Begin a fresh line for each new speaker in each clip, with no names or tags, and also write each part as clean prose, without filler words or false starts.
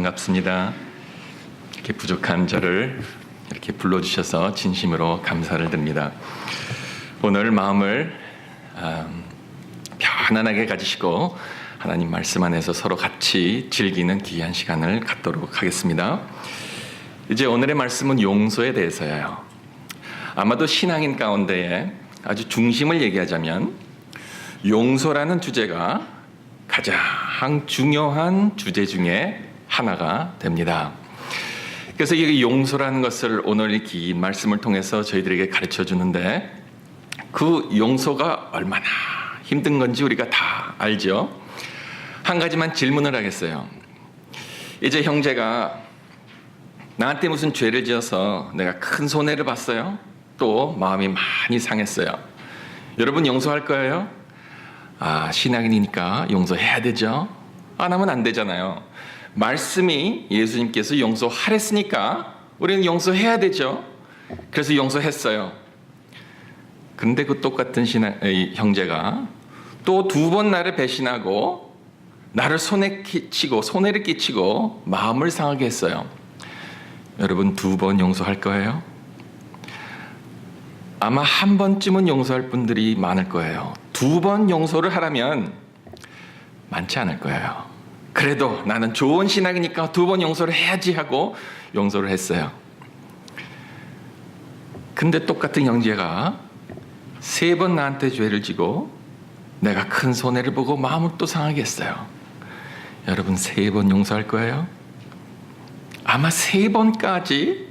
반갑습니다. 이렇게 부족한 저를 이렇게 불러주셔서 진심으로 감사를 드립니다. 오늘 마음을 편안하게 가지시고 하나님 말씀 안에서 서로 같이 즐기는 귀한 시간을 갖도록 하겠습니다. 이제 오늘의 말씀은 용서에 대해서예요. 아마도 신앙인 가운데에 아주 중심을 얘기하자면 용서라는 주제가 가장 중요한 주제 중에 하나가 됩니다. 그래서 이 용서라는 것을 오늘 이 긴 말씀을 통해서 저희들에게 가르쳐 주는데, 그 용서가 얼마나 힘든 건지 우리가 다 알죠. 한 가지만 질문을 하겠어요. 이제 형제가 나한테 무슨 죄를 지어서 내가 큰 손해를 봤어요. 또 마음이 많이 상했어요. 여러분 용서할 거예요? 신앙인이니까 용서해야 되죠. 안 하면 안 되잖아요. 말씀이 예수님께서 용서하랬으니까 우리는 용서해야 되죠. 그래서 용서했어요. 그런데 그 똑같은 형제가 또 2번 나를 배신하고 나를 손해를 끼치고 마음을 상하게 했어요. 여러분 2번 용서할 거예요? 아마 1번쯤은 용서할 분들이 많을 거예요. 2번 용서를 하라면 많지 않을 거예요. 그래도 나는 좋은 신앙이니까 2번 용서를 해야지 하고 용서를 했어요. 근데 똑같은 형제가 3번 나한테 죄를 지고 내가 큰 손해를 보고 마음을 또 상하게 했어요. 여러분 3번 용서할 거예요? 아마 3번까지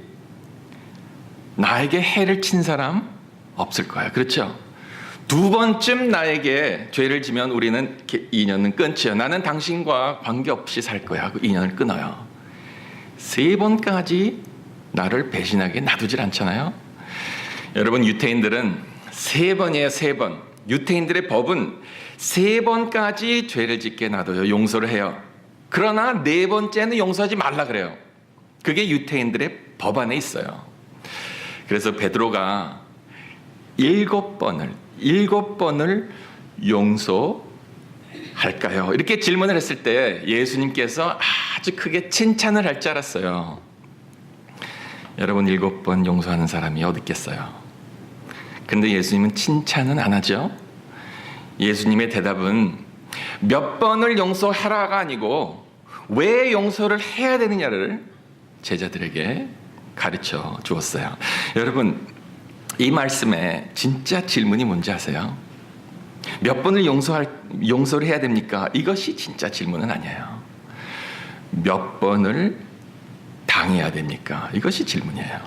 나에게 해를 친 사람 없을 거예요. 그렇죠? 2번쯤 나에게 죄를 지면 우리는 인연은 끊지요. 나는 당신과 관계없이 살 거야 하고 인연을 끊어요. 3번까지 나를 배신하게 놔두질 않잖아요. 여러분 유태인들은 3번이에요. 3번. 유태인들의 법은 3번까지 죄를 짓게 놔둬요. 용서를 해요. 그러나 4번째는 용서하지 말라 그래요. 그게 유태인들의 법 안에 있어요. 그래서 베드로가 7번을 용서할까요? 이렇게 질문을 했을 때 예수님께서 아주 크게 칭찬을 할 줄 알았어요. 여러분 7번 용서하는 사람이 어디 있겠어요? 그런데 예수님은 칭찬은 안 하죠. 예수님의 대답은 몇 번을 용서하라가 아니고 왜 용서를 해야 되느냐를 제자들에게 가르쳐 주었어요. 여러분 이 말씀에 진짜 질문이 뭔지 아세요? 몇 번을 용서를 해야 됩니까? 이것이 진짜 질문은 아니에요. 몇 번을 당해야 됩니까? 이것이 질문이에요.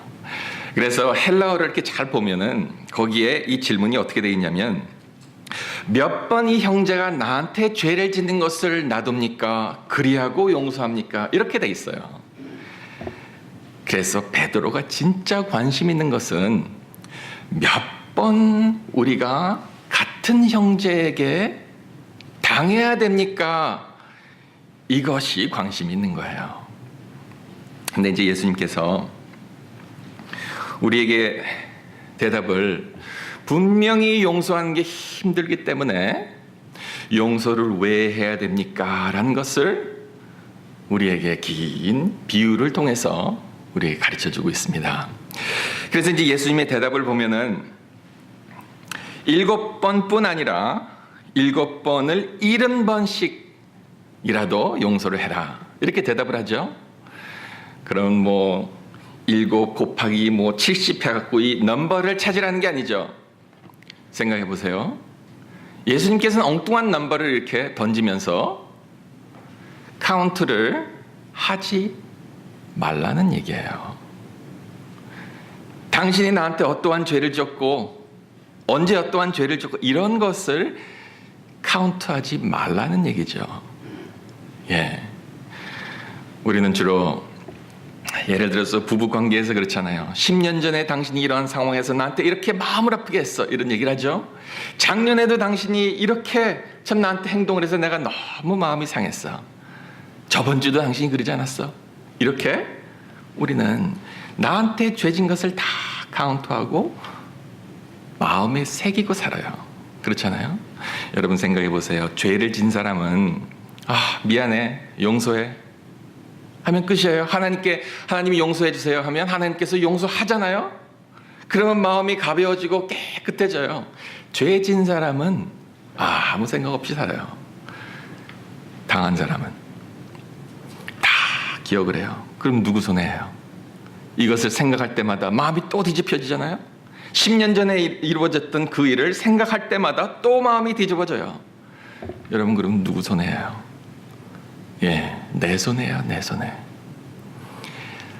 그래서 헬라어를 이렇게 잘 보면은 거기에 이 질문이 어떻게 되어 있냐면 몇 번 이 형제가 나한테 죄를 짓는 것을 놔둡니까? 그리하고 용서합니까? 이렇게 돼 있어요. 그래서 베드로가 진짜 관심 있는 것은 몇 번 우리가 같은 형제에게 당해야 됩니까? 이것이 관심이 있는 거예요. 근데 이제 예수님께서 우리에게 대답을 분명히 용서하는 게 힘들기 때문에 용서를 왜 해야 됩니까? 라는 것을 우리에게 긴 비유를 통해서 우리에게 가르쳐주고 있습니다. 그래서 이제 예수님의 대답을 보면은 7번뿐 아니라 7번을 70번씩이라도 용서를 해라. 이렇게 대답을 하죠. 그럼 7 곱하기 70 해갖고 이 넘버를 찾으라는 게 아니죠. 생각해 보세요. 예수님께서는 엉뚱한 넘버를 이렇게 던지면서 카운트를 하지 말라는 얘기예요. 당신이 나한테 어떠한 죄를 졌고 언제 어떠한 죄를 졌고 이런 것을 카운트하지 말라는 얘기죠. 우리는 주로 예를 들어서 부부관계에서 그렇잖아요. 10년 전에 당신이 이러한 상황에서 나한테 이렇게 마음을 아프게 했어. 이런 얘기를 하죠. 작년에도 당신이 이렇게 참 나한테 행동을 해서 내가 너무 마음이 상했어. 저번 주도 당신이 그러지 않았어. 이렇게 우리는 나한테 죄진 것을 다 카운트하고 마음에 새기고 살아요. 그렇잖아요. 여러분 생각해 보세요. 죄를 진 사람은 미안해, 용서해, 하면 끝이에요. 하나님이 용서해 주세요 하면 하나님께서 용서하잖아요. 그러면 마음이 가벼워지고 깨끗해져요. 죄 진 사람은 아무 생각 없이 살아요. 당한 사람은 다 기억을 해요. 그럼 누구 손해예요? 이것을 생각할 때마다 마음이 또 뒤집혀지잖아요. 10년 전에 이루어졌던 그 일을 생각할 때마다 또 마음이 뒤집어져요. 여러분, 그럼 누구 손해예요? 예, 내 손해예요. 내 손해.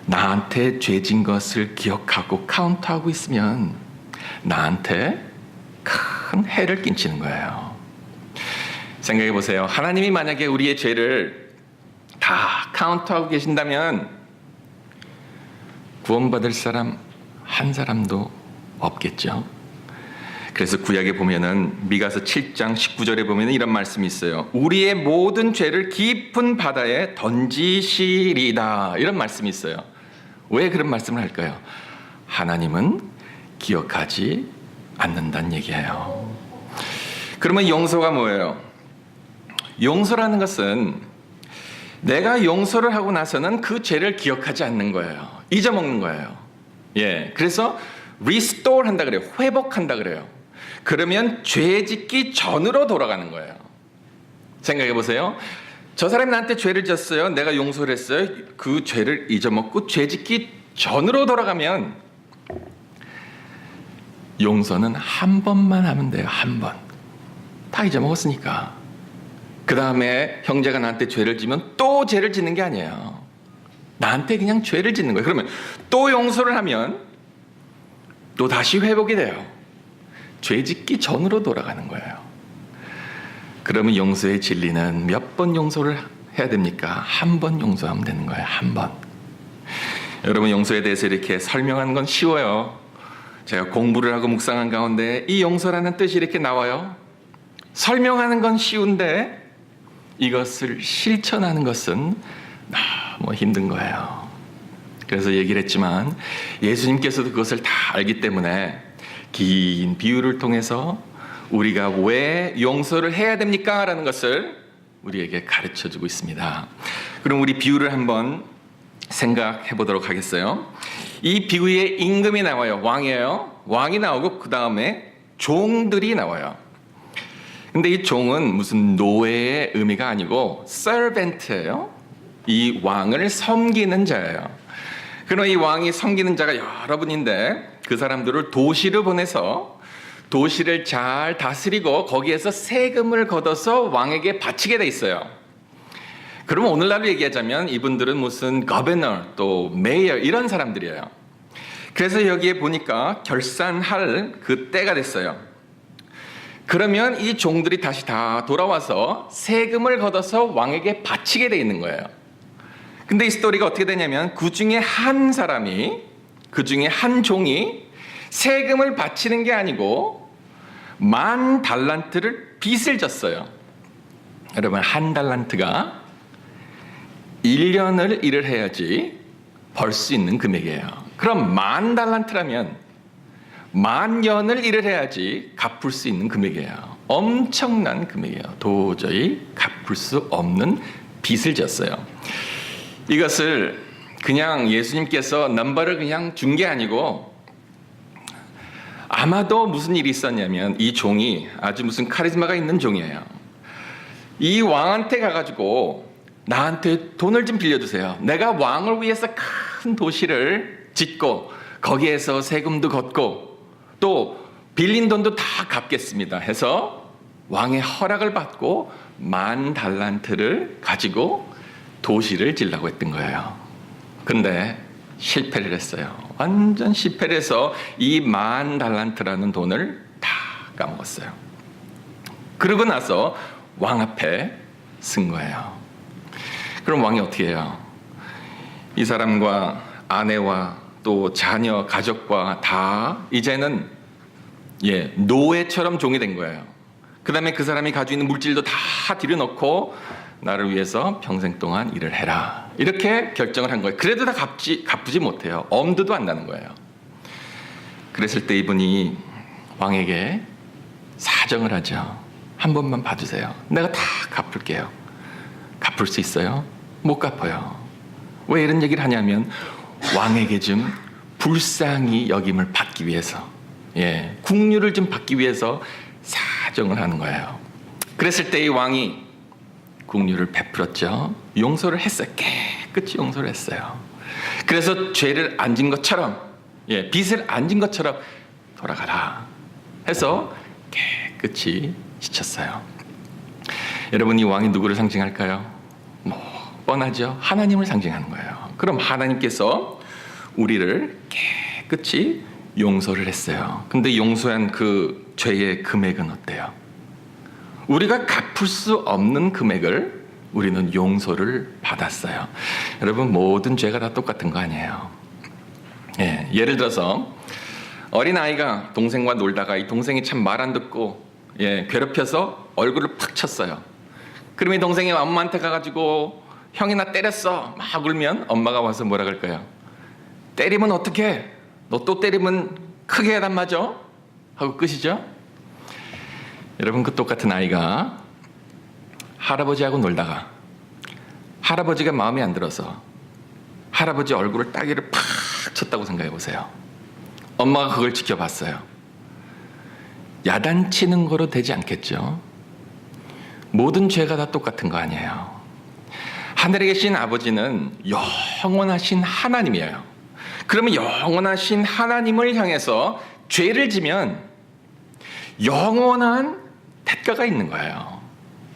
나한테 죄진 것을 기억하고 카운트하고 있으면 나한테 큰 해를 끼치는 거예요. 생각해 보세요. 하나님이 만약에 우리의 죄를 다 카운트하고 계신다면 구원받을 사람 한 사람도 없겠죠. 그래서 구약에 보면은 미가서 7장 19절에 보면은 이런 말씀이 있어요. 우리의 모든 죄를 깊은 바다에 던지시리다. 이런 말씀이 있어요. 왜 그런 말씀을 할까요? 하나님은 기억하지 않는다는 얘기예요. 그러면 용서가 뭐예요? 용서라는 것은 내가 용서를 하고 나서는 그 죄를 기억하지 않는 거예요. 잊어먹는 거예요. 예, 그래서 restore 한다 그래요. 회복한다 그래요. 그러면 죄 짓기 전으로 돌아가는 거예요. 생각해 보세요. 저 사람이 나한테 죄를 졌어요. 내가 용서를 했어요. 그 죄를 잊어먹고 죄 짓기 전으로 돌아가면 용서는 한 번만 하면 돼요. 한 번. 다 잊어먹었으니까. 그 다음에 형제가 나한테 죄를 지면 또 죄를 짓는 게 아니에요. 나한테 그냥 죄를 짓는 거예요. 그러면 또 용서를 하면 또 다시 회복이 돼요. 죄 짓기 전으로 돌아가는 거예요. 그러면 용서의 진리는 몇 번 용서를 해야 됩니까? 한 번 용서하면 되는 거예요. 한 번. 여러분, 용서에 대해서 이렇게 설명하는 건 쉬워요. 제가 공부를 하고 묵상한 가운데 이 용서라는 뜻이 이렇게 나와요. 설명하는 건 쉬운데 이것을 실천하는 것은 너무 힘든 거예요. 그래서 얘기를 했지만 예수님께서도 그것을 다 알기 때문에 긴 비유를 통해서 우리가 왜 용서를 해야 됩니까? 라는 것을 우리에게 가르쳐주고 있습니다. 그럼 우리 비유를 한번 생각해 보도록 하겠어요. 이 비유에 임금이 나와요. 왕이에요. 왕이 나오고 그 다음에 종들이 나와요. 근데 이 종은 무슨 노예의 의미가 아니고 servant예요. 이 왕을 섬기는 자예요. 그럼 이 왕이 섬기는 자가 여러분인데 그 사람들을 도시로 보내서 도시를 잘 다스리고 거기에서 세금을 걷어서 왕에게 바치게 돼 있어요. 그러면 오늘날로 얘기하자면 이분들은 무슨 거버너 또 메이어 이런 사람들이에요. 그래서 여기에 보니까 결산할 그 때가 됐어요. 그러면 이 종들이 다시 다 돌아와서 세금을 걷어서 왕에게 바치게 돼 있는 거예요. 근데 이 스토리가 어떻게 되냐면 그 중에 한 사람이, 그 중에 한 종이 세금을 바치는 게 아니고 10,000달란트를 빚을 졌어요. 여러분, 1달란트가 1년을 일을 해야지 벌 수 있는 금액이에요. 그럼 10,000달란트라면 10,000년을 일을 해야지 갚을 수 있는 금액이에요. 엄청난 금액이에요. 도저히 갚을 수 없는 빚을 졌어요. 이것을 그냥 예수님께서 넘버를 그냥 준 게 아니고 아마도 무슨 일이 있었냐면 이 종이 아주 무슨 카리스마가 있는 종이에요. 이 왕한테 가가지고 나한테 돈을 좀 빌려주세요. 내가 왕을 위해서 큰 도시를 짓고 거기에서 세금도 걷고 또 빌린 돈도 다 갚겠습니다 해서 왕의 허락을 받고 10,000달란트를 가지고 도시를 지으려고 했던 거예요. 근데 실패를 했어요. 완전 실패를 해서 이 10,000달란트라는 돈을 다 까먹었어요. 그러고 나서 왕 앞에 쓴 거예요. 그럼 왕이 어떻게 해요? 이 사람과 아내와 또 자녀, 가족과 다 이제는 노예처럼 종이 된 거예요. 그 다음에 그 사람이 가지고 있는 물질도 다 들여놓고 나를 위해서 평생 동안 일을 해라. 이렇게 결정을 한 거예요. 그래도 다 갚지 못해요. 엄두도 안 나는 거예요. 그랬을 때 이분이 왕에게 사정을 하죠. 한 번만 봐주세요. 내가 다 갚을게요. 갚을 수 있어요? 못 갚아요. 왜 이런 얘기를 하냐면 왕에게 좀 불쌍히 여김을 받기 위해서, 국류를 좀 받기 위해서 사정을 하는 거예요. 그랬을 때 이 왕이 국류를 베풀었죠. 용서를 했어요. 깨끗이 용서를 했어요. 그래서 죄를 안 진 것처럼, 빚을 안 진 것처럼 돌아가라 해서 깨끗이 씻었어요. 여러분, 이 왕이 누구를 상징할까요? 뻔하죠. 하나님을 상징하는 거예요. 그럼 하나님께서 우리를 깨끗이 용서를 했어요. 근데 용서한 그 죄의 금액은 어때요? 우리가 갚을 수 없는 금액을 우리는 용서를 받았어요. 여러분, 모든 죄가 다 똑같은 거 아니에요. 예를 들어서 어린아이가 동생과 놀다가 이 동생이 참 말 안 듣고 괴롭혀서 얼굴을 팍 쳤어요. 그러면 동생이 엄마한테 가가지고 형이 나 때렸어 막 울면 엄마가 와서 뭐라 그럴까요? 때리면 어떡해? 너 또 때리면 크게 해단 맞아? 하고 끝이죠? 여러분, 그 똑같은 아이가 할아버지하고 놀다가 할아버지가 마음에 안 들어서 할아버지 얼굴을 따귀를 팍 쳤다고 생각해 보세요. 엄마가 그걸 지켜봤어요. 야단치는 거로 되지 않겠죠? 모든 죄가 다 똑같은 거 아니에요. 하늘에 계신 아버지는 영원하신 하나님이에요. 그러면 영원하신 하나님을 향해서 죄를 지면 영원한 대가가 있는 거예요.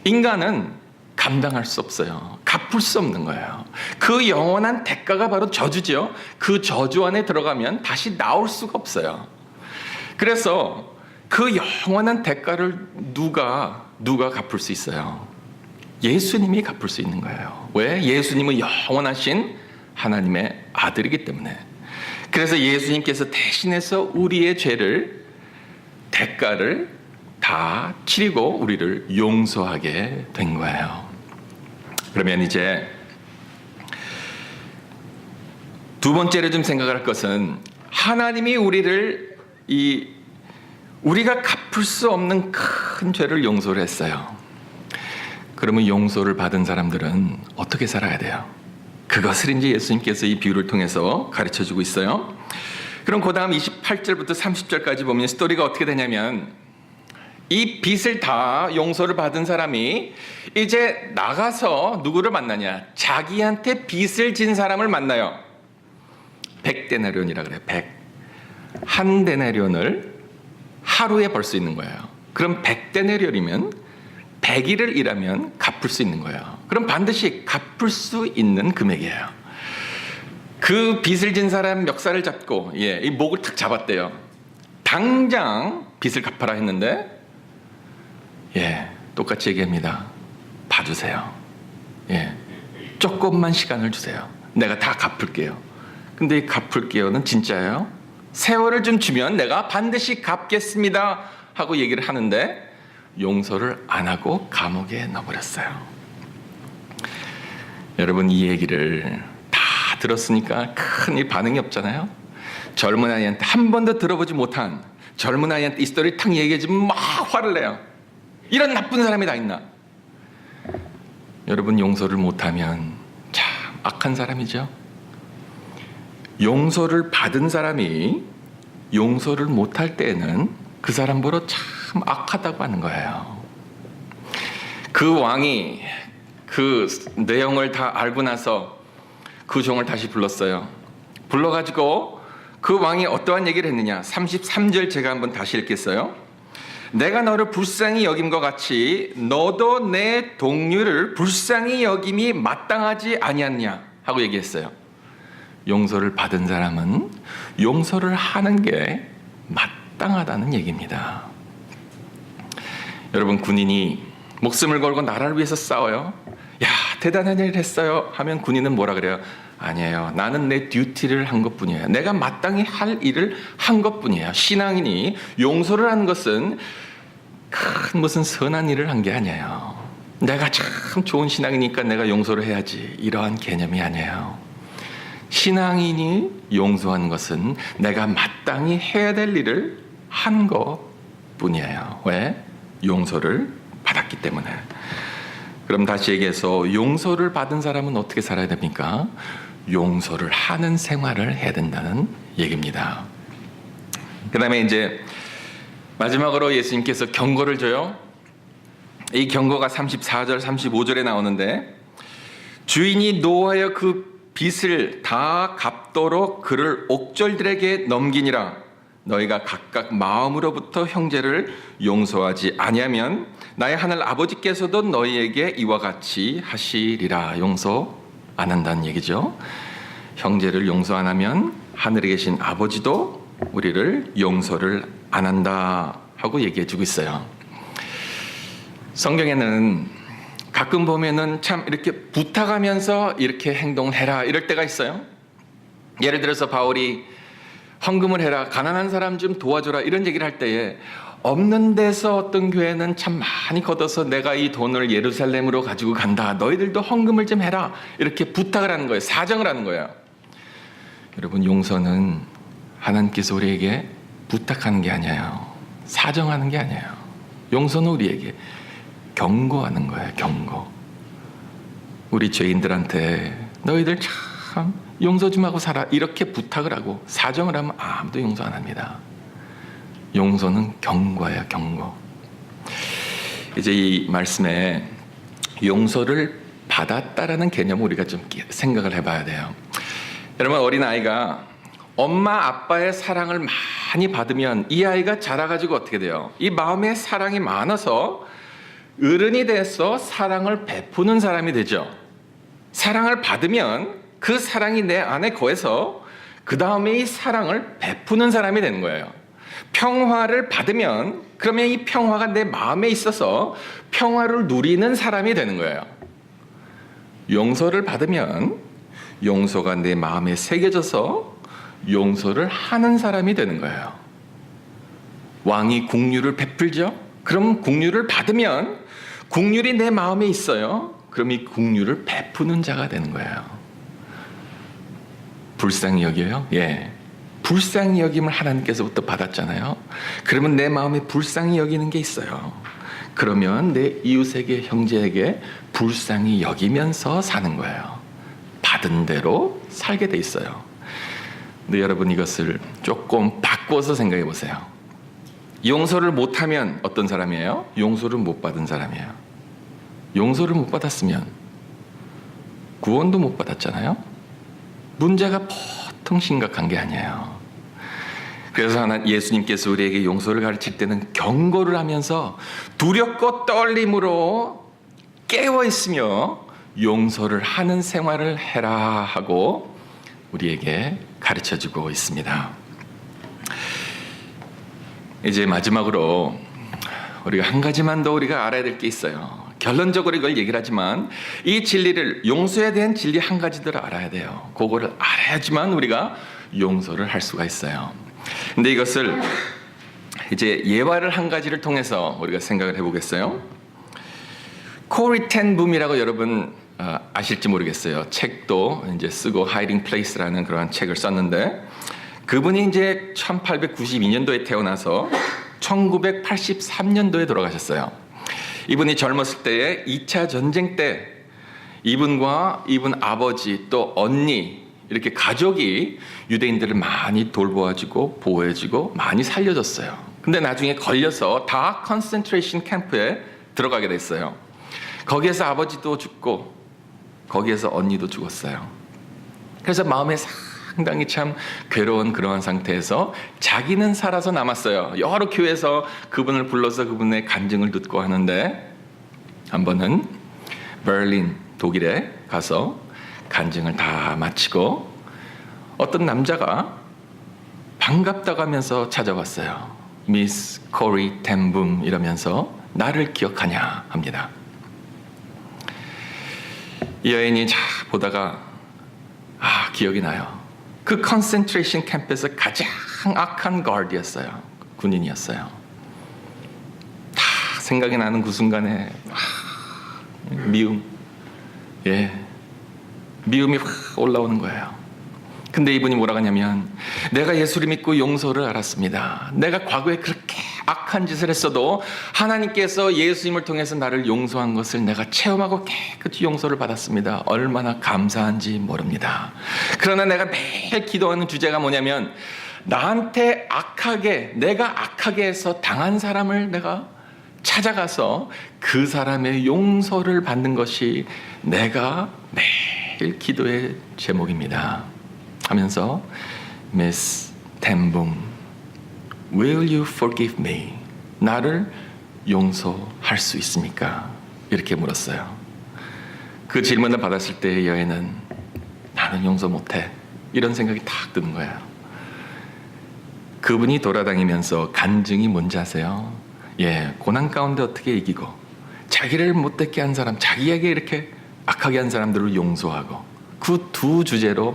인간은 감당할 수 없어요. 갚을 수 없는 거예요. 그 영원한 대가가 바로 저주죠. 그 저주 안에 들어가면 다시 나올 수가 없어요. 그래서 그 영원한 대가를 누가 갚을 수 있어요? 예수님이 갚을 수 있는 거예요. 왜? 예수님은 영원하신 하나님의 아들이기 때문에. 그래서 예수님께서 대신해서 우리의 죄를, 대가를 다 치르고 우리를 용서하게 된 거예요. 그러면 이제 두 번째로 좀 생각할 것은, 하나님이 우리를 우리가 갚을 수 없는 큰 죄를 용서를 했어요. 그러면 용서를 받은 사람들은 어떻게 살아야 돼요? 그것을 이제 예수님께서 이 비유를 통해서 가르쳐주고 있어요. 그럼 그 다음 28절부터 30절까지 보면 스토리가 어떻게 되냐면, 이 빚을 다 용서를 받은 사람이 이제 나가서 누구를 만나냐? 자기한테 빚을 진 사람을 만나요. 100데나리온이라 그래요. 100. 1데나리온을 하루에 벌 수 있는 거예요. 그럼 100데나리온이면 100일을 일하면 갚을 수 있는 거예요. 그럼 반드시 갚을 수 있는 금액이에요. 그 빚을 진 사람 멱살을 잡고 이 목을 탁 잡았대요. 당장 빚을 갚아라 했는데 똑같이 얘기합니다. 봐주세요. 조금만 시간을 주세요. 내가 다 갚을게요. 근데 이 갚을게요는 진짜예요? 세월을 좀 주면 내가 반드시 갚겠습니다 하고 얘기를 하는데 용서를 안 하고 감옥에 넣어버렸어요. 여러분, 이 얘기를 다 들었으니까 큰 이 반응이 없잖아요. 젊은 아이한테 한 번도 들어보지 못한 젊은 아이한테 이 스토리를 탁 얘기해주면 막 화를 내요. 이런 나쁜 사람이 다 있나? 여러분, 용서를 못하면 참 악한 사람이죠. 용서를 받은 사람이 용서를 못할 때에는 그 사람 보러 참 악하다고 하는 거예요. 그 왕이 그 내용을 다 알고 나서 그 종을 다시 불렀어요. 불러가지고 그 왕이 어떠한 얘기를 했느냐? 33절 제가 한번 다시 읽겠어요. 내가 너를 불쌍히 여김과 같이 너도 내 동료를 불쌍히 여김이 마땅하지 아니었냐 하고 얘기했어요. 용서를 받은 사람은 용서를 하는 게 마땅하다는 얘기입니다. 여러분, 군인이 목숨을 걸고 나라를 위해서 싸워요. 야, 대단한 일을 했어요 하면 군인은 뭐라 그래요? 아니에요. 나는 내 듀티를 한 것뿐이에요. 내가 마땅히 할 일을 한 것뿐이에요. 신앙인이 용서를 하는 것은 큰 무슨 선한 일을 한 게 아니에요. 내가 참 좋은 신앙이니까 내가 용서를 해야지, 이러한 개념이 아니에요. 신앙인이 용서하는 것은 내가 마땅히 해야 될 일을 한 것뿐이에요. 왜? 용서를 받았기 때문에. 그럼 다시 얘기해서 용서를 받은 사람은 어떻게 살아야 됩니까? 용서를 하는 생활을 해야 된다는 얘기입니다. 그 다음에 이제 마지막으로 예수님께서 경고를 줘요. 이 경고가 34절, 35절에 나오는데 주인이 노하여 그 빚을 다 갚도록 그를 옥졸들에게 넘기니라. 너희가 각각 마음으로부터 형제를 용서하지 아니하면 나의 하늘 아버지께서도 너희에게 이와 같이 하시리라. 용서 안 한다는 얘기죠. 형제를 용서 안 하면 하늘에 계신 아버지도 우리를 용서를 안 한다 하고 얘기해 주고 있어요. 성경에는 가끔 보면은 참 이렇게 부탁하면서 이렇게 행동을 해라 이럴 때가 있어요. 예를 들어서 바울이 헌금을 해라, 가난한 사람 좀 도와줘라 이런 얘기를 할 때에 없는 데서 어떤 교회는 참 많이 걷어서 내가 이 돈을 예루살렘으로 가지고 간다, 너희들도 헌금을 좀 해라 이렇게 부탁을 하는 거예요. 사정을 하는 거예요. 여러분, 용서는 하나님께서 우리에게 부탁하는 게 아니에요. 사정하는 게 아니에요. 용서는 우리에게 경고하는 거예요. 경고. 우리 죄인들한테 너희들 참 용서 좀 하고 살아 이렇게 부탁을 하고 사정을 하면 아무도 용서 안 합니다. 용서는 경고예요. 경고. 이제 이 말씀에 용서를 받았다라는 개념을 우리가 좀 생각을 해봐야 돼요. 여러분, 어린아이가 엄마 아빠의 사랑을 많이 받으면 이 아이가 자라가지고 어떻게 돼요? 이 마음에 사랑이 많아서 어른이 돼서 사랑을 베푸는 사람이 되죠. 사랑을 받으면 그 사랑이 내 안에 거해서 그 다음에 이 사랑을 베푸는 사람이 되는 거예요. 평화를 받으면 그러면 이 평화가 내 마음에 있어서 평화를 누리는 사람이 되는 거예요. 용서를 받으면 용서가 내 마음에 새겨져서 용서를 하는 사람이 되는 거예요. 왕이 국류를 베풀죠. 그럼 국류를 받으면 국률이 내 마음에 있어요. 그럼 이 국률을 베푸는 자가 되는 거예요. 불쌍히 여겨요? 예. 불쌍히 여김을 하나님께서부터 받았잖아요. 그러면 내 마음에 불쌍히 여기는 게 있어요. 그러면 내 이웃에게, 형제에게 불쌍히 여기면서 사는 거예요. 받은 대로 살게 돼 있어요. 근데 여러분, 이것을 조금 바꿔서 생각해 보세요. 용서를 못하면 어떤 사람이에요? 용서를 못 받은 사람이에요. 용서를 못 받았으면 구원도 못 받았잖아요. 문제가 보통 심각한 게 아니에요. 그래서 예수님께서 우리에게 용서를 가르칠 때는 경고를 하면서 두렵고 떨림으로 깨어있으며 용서를 하는 생활을 해라 하고 우리에게 가르쳐주고 있습니다. 이제 마지막으로 우리가 한 가지만 더 우리가 알아야 될 게 있어요. 결론적으로 이걸 얘기를 하지만 이 진리를, 용서에 대한 진리 한 가지들을 알아야 돼요. 그거를 알아야지만 우리가 용서를 할 수가 있어요. 근데 이것을 이제 예화를 한 가지를 통해서 우리가 생각을 해보겠어요. 코리 텐 붐이라고 여러분 아실지 모르겠어요. 책도 이제 쓰고 하이딩 플레이스라는 그런 책을 썼는데, 그분이 이제 1892년도에 태어나서 1983년도에 돌아가셨어요. 이분이 젊었을 때에 2차 전쟁 때 이분과 이분 아버지 또 언니 이렇게 가족이 유대인들을 많이 돌보아주고 보호해주고 많이 살려줬어요. 근데 나중에 걸려서 다 컨센트레이션 캠프에 들어가게 됐어요. 거기에서 아버지도 죽고 거기에서 언니도 죽었어요. 그래서 마음에 상당히 참 괴로운 그러한 상태에서 자기는 살아서 남았어요. 여러 교회에서 그분을 불러서 그분의 간증을 듣고 하는데, 한 번은 베를린 독일에 가서 간증을 다 마치고 어떤 남자가 반갑다고 하면서 찾아왔어요. 미스 코리 텐 붐 이러면서 나를 기억하냐 합니다. 이 여인이 보다가 기억이 나요. 그 컨센트레이션 캠프에서 가장 악한 가드였어요. 군인이었어요. 다 생각이 나는 그 순간에 미움, 미움이 확 올라오는 거예요. 근데 이분이 뭐라고 하냐면, 내가 예수를 믿고 용서를 알았습니다. 내가 과거에 그렇게 악한 짓을 했어도 하나님께서 예수님을 통해서 나를 용서한 것을 내가 체험하고 깨끗이 용서를 받았습니다. 얼마나 감사한지 모릅니다. 그러나 내가 매일 기도하는 주제가 뭐냐면 나한테 내가 악하게 해서 당한 사람을 내가 찾아가서 그 사람의 용서를 받는 것이 내가 매일 기도의 제목입니다. 하면서 Miss 템붕, Will you forgive me? 나를 용서할 수 있습니까? 이렇게 물었어요. 그 질문을 받았을 때 여인은 나는 용서 못해. 이런 생각이 탁 드는 거예요. 그분이 돌아다니면서 간증이 뭔지 아세요? 고난 가운데 어떻게 이기고 자기를 못되게 한 사람, 자기에게 이렇게 악하게 한 사람들을 용서하고 그 두 주제로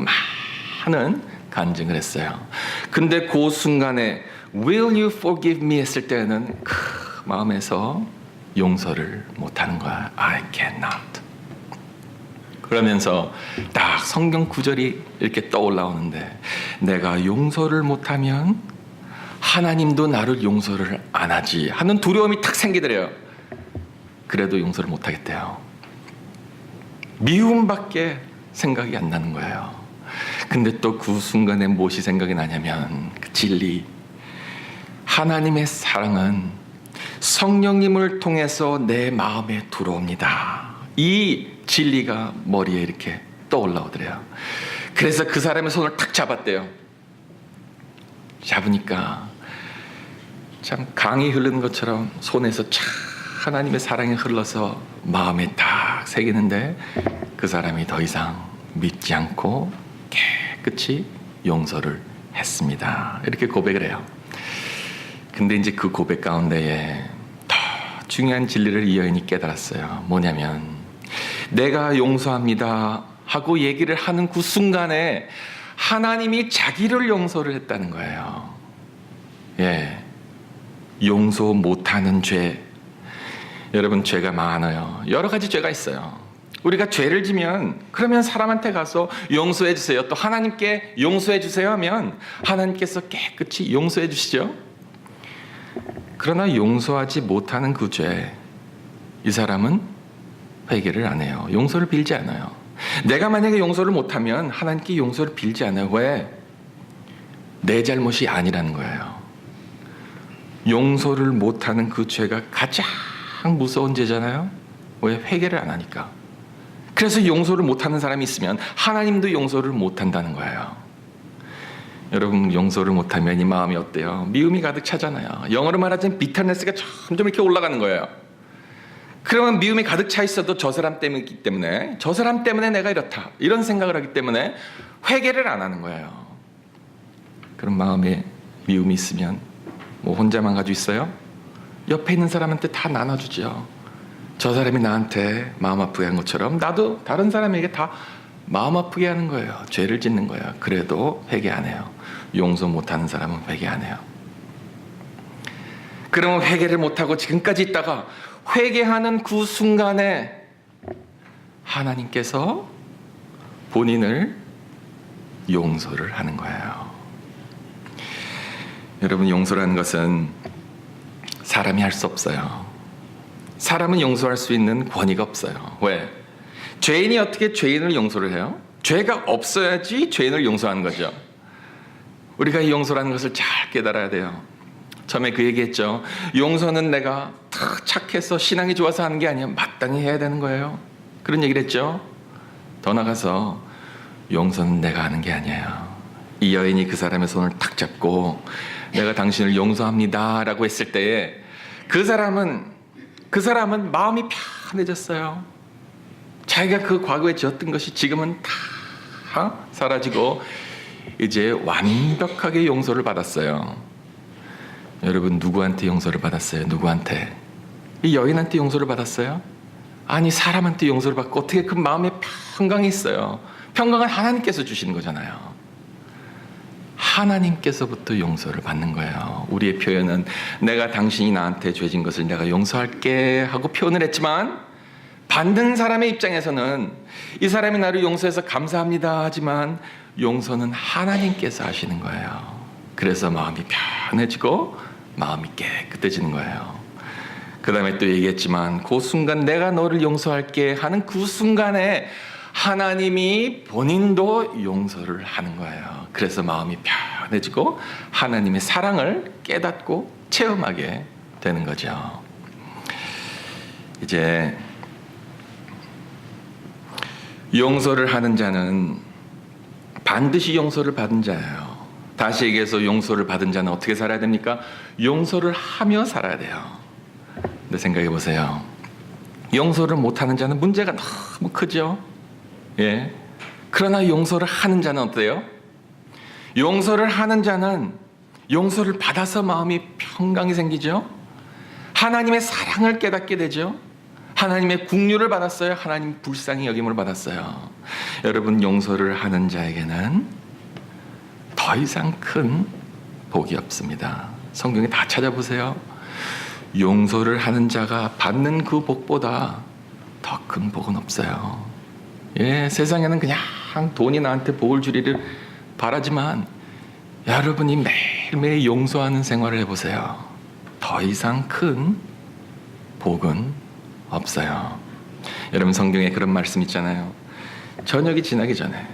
많은 간증을 했어요. 근데 그 순간에 Will you forgive me? 했을 때는 그 마음에서 용서를 못하는 거야. I cannot. 그러면서 딱 성경 구절이 이렇게 떠올라오는데 내가 용서를 못하면 하나님도 나를 용서를 안 하지 하는 두려움이 탁 생기더래요. 그래도 용서를 못하겠대요. 미움밖에 생각이 안 나는 거예요. 근데 또 그 순간에 무엇이 생각이 나냐면 그 진리, 하나님의 사랑은 성령님을 통해서 내 마음에 들어옵니다. 이 진리가 머리에 이렇게 떠올라오더래요. 그래서 그 사람의 손을 탁 잡았대요. 잡으니까 참 강이 흐르는 것처럼 손에서 참 하나님의 사랑이 흘러서 마음에 딱 새기는데 그 사람이 더 이상 믿지 않고 깨끗이 용서를 했습니다. 이렇게 고백을 해요. 근데 이제 그 고백 가운데에 더 중요한 진리를 이 여인이 깨달았어요. 뭐냐면 내가 용서합니다 하고 얘기를 하는 그 순간에 하나님이 자기를 용서를 했다는 거예요. 용서 못하는 죄. 여러분, 죄가 많아요. 여러 가지 죄가 있어요. 우리가 죄를 지면 그러면 사람한테 가서 용서해 주세요, 또 하나님께 용서해 주세요 하면 하나님께서 깨끗이 용서해 주시죠. 그러나 용서하지 못하는 그 죄, 이 사람은 회개를 안 해요. 용서를 빌지 않아요. 내가 만약에 용서를 못하면 하나님께 용서를 빌지 않아요. 왜? 내 잘못이 아니라는 거예요. 용서를 못하는 그 죄가 가장 무서운 죄잖아요. 왜? 회개를 안 하니까. 그래서 용서를 못하는 사람이 있으면 하나님도 용서를 못한다는 거예요. 여러분, 용서를 못하면 이 마음이 어때요? 미움이 가득 차잖아요. 영어로 말하자면 비타네스가 점점 이렇게 올라가는 거예요. 그러면 미움이 가득 차 있어도 저 사람 때문이기 때문에, 저 사람 때문에 내가 이렇다, 이런 생각을 하기 때문에 회개를 안 하는 거예요. 그런 마음에 미움이 있으면 뭐 혼자만 가지고 있어요? 옆에 있는 사람한테 다 나눠주죠. 저 사람이 나한테 마음 아프게 한 것처럼 나도 다른 사람에게 다 마음 아프게 하는 거예요. 죄를 짓는 거예요. 그래도 회개 안 해요. 용서 못하는 사람은 회개 안 해요. 그러면 회개를 못하고 지금까지 있다가 회개하는 그 순간에 하나님께서 본인을 용서를 하는 거예요. 여러분, 용서라는 것은 사람이 할 수 없어요. 사람은 용서할 수 있는 권위가 없어요. 왜? 죄인이 어떻게 죄인을 용서를 해요? 죄가 없어야지 죄인을 용서하는 거죠. 우리가 이 용서라는 것을 잘 깨달아야 돼요. 처음에 그 얘기했죠. 용서는 내가 착해서 신앙이 좋아서 하는 게 아니야. 마땅히 해야 되는 거예요. 그런 얘기를 했죠. 더 나가서 용서는 내가 하는 게 아니에요. 이 여인이 그 사람의 손을 탁 잡고 내가 당신을 용서합니다 라고 했을 때에 그 사람은 마음이 편해졌어요. 자기가 그 과거에 지었던 것이 지금은 다 사라지고 이제 완벽하게 용서를 받았어요. 여러분, 누구한테 용서를 받았어요? 누구한테? 이 여인한테 용서를 받았어요? 아니, 사람한테 용서를 받고 어떻게 그 마음에 평강이 있어요? 평강은 하나님께서 주시는 거잖아요. 하나님께서부터 용서를 받는 거예요. 우리의 표현은 내가 당신이 나한테 죄진 것을 내가 용서할게 하고 표현을 했지만 받는 사람의 입장에서는 이 사람이 나를 용서해서 감사합니다 하지만 용서는 하나님께서 하시는 거예요. 그래서 마음이 편해지고 마음이 깨끗해지는 거예요. 그 다음에 또 얘기했지만 그 순간 내가 너를 용서할게 하는 그 순간에 하나님이 본인도 용서를 하는 거예요. 그래서 마음이 편해지고 하나님의 사랑을 깨닫고 체험하게 되는 거죠. 이제 용서를 하는 자는 반드시 용서를 받은 자예요. 다시 얘기해서 용서를 받은 자는 어떻게 살아야 됩니까? 용서를 하며 살아야 돼요. 근데 생각해 보세요. 용서를 못하는 자는 문제가 너무 크죠. 예. 그러나 용서를 하는 자는 어때요? 용서를 하는 자는 용서를 받아서 마음이 평강이 생기죠. 하나님의 사랑을 깨닫게 되죠. 하나님의 긍휼을 받았어요. 하나님 불쌍히 여김을 받았어요. 여러분, 용서를 하는 자에게는 더 이상 큰 복이 없습니다. 성경에 다 찾아보세요. 용서를 하는 자가 받는 그 복보다 더 큰 복은 없어요. 예, 세상에는 그냥 돈이 나한테 복을 주기를 바라지만 여러분이 매일매일 용서하는 생활을 해보세요. 더 이상 큰 복은 없어요. 여러분, 성경에 그런 말씀 있잖아요. 저녁이 지나기 전에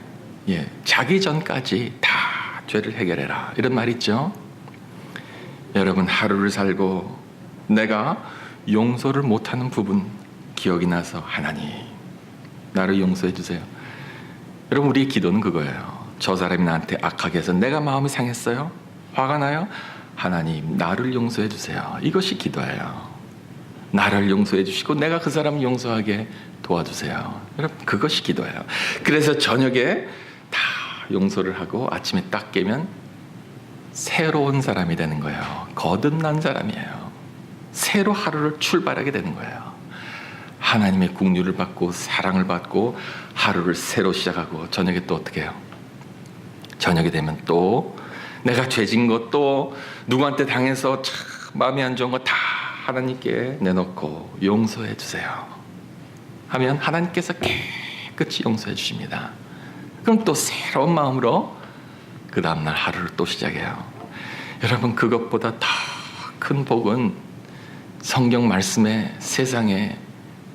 자기 전까지 다 죄를 해결해라, 이런 말 있죠. 여러분, 하루를 살고 내가 용서를 못하는 부분 기억이 나서 하나님 나를 용서해 주세요. 여러분, 우리의 기도는 그거예요. 저 사람이 나한테 악하게 해서 내가 마음이 상했어요. 화가 나요. 하나님 나를 용서해 주세요. 이것이 기도예요. 나를 용서해 주시고 내가 그 사람을 용서하게 도와주세요. 여러분, 그것이 기도예요. 그래서 저녁에 다 용서를 하고 아침에 딱 깨면 새로운 사람이 되는 거예요. 거듭난 사람이에요. 새로 하루를 출발하게 되는 거예요. 하나님의 긍휼을 받고 사랑을 받고 하루를 새로 시작하고 저녁에 또 어떻게 해요? 저녁이 되면 또 내가 죄진 것도 누구한테 당해서 참 마음이 안 좋은 거 다 하나님께 내놓고 용서해 주세요 하면 하나님께서 깨끗이 용서해 주십니다. 그럼 또 새로운 마음으로 그 다음날 하루를 또 시작해요. 여러분, 그것보다 더 큰 복은 성경 말씀에 세상에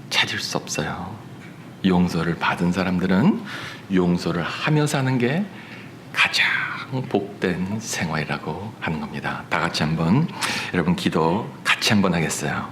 찾을 수 없어요. 용서를 받은 사람들은 용서를 하며 사는 게 가장 복된 생활이라고 하는 겁니다. 다 같이 한번 여러분 기도 같이 한번 하겠어요.